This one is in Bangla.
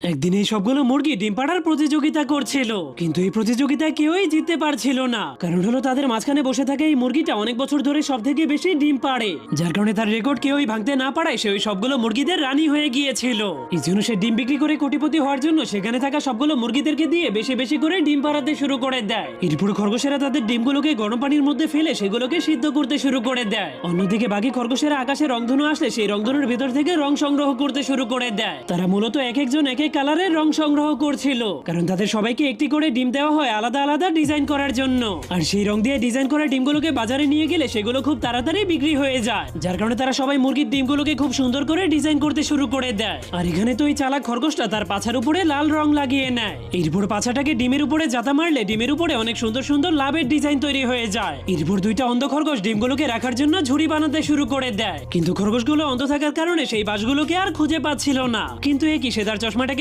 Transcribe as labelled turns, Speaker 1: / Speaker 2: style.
Speaker 1: একদিন এই সবগুলো মুরগি ডিম পাড়ার প্রতিযোগিতা করছিল, কিন্তু এই প্রতিযোগিতায় কেউই জিততে পারছিল না। কারণ হলো তাদের মাঝখানে বসে থাকে এই মুরগিটা অনেক বছর ধরে সব থেকে বেশি ডিম পাড়ে, যার কারণে তার রেকর্ড কেউই ভাঙতে না পারায় সে ওই সবগুলো মুরগিদের রানী হয়ে গিয়েছিল। এই জন্য সে ডিম বিক্রি করে কোটিপতি হওয়ার জন্য সেখানে থাকা সবগুলো মুরগিদেরকে দিয়ে বেশি বেশি করে ডিম পাড়াতে শুরু করে দেয়। এরপর খরগোশেরা তাদের ডিমগুলোকে গরম পানির মধ্যে ফেলে সেগুলোকে সিদ্ধ করতে শুরু করে দেয়। অন্যদিকে বাকি খরগোশেরা আকাশে রংধনু আসলে সেই রংধনুর ভেতর থেকে রং সংগ্রহ করতে শুরু করে দেয়। তারা মূলত এক একজন এক এক কালারের রং সংগ্রহ করছিল, কারণ তাদের সবাইকে একটি করে ডিম দেওয়া হয় আলাদা আলাদা ডিজাইন করার জন্য। আর সেই রং দিয়ে ডিজাইন করা ডিমগুলোকে বাজারে নিয়ে গেলে সেগুলো খুব তাড়াতাড়ি বিক্রি হয়ে যায়, যার কারণে তারা সবাই মুরগির ডিমগুলোকে খুব সুন্দর করে ডিজাইন করতে শুরু করে দেয়। আর এখানে তো এই চালাক খরগোশটা তার পাছার উপরে লাল রং লাগিয়ে নেয়। এরপর পাছাটাকে ডিমের উপরে জাতা মারলে ডিমের উপরে অনেক সুন্দর সুন্দর লাভের ডিজাইন তৈরি হয়ে যায়। এরপর দুইটা অন্ধ খরগোশ ডিমগুলোকে রাখার জন্য ঝুড়ি বানাতে শুরু করে দেয়, কিন্তু খরগোশগুলো অন্ধ থাকার কারণে সেই বাঁশগুলোকে আর খুঁজে পাচ্ছিল না। কিন্তু এ কি, সে তার চশমাটাকে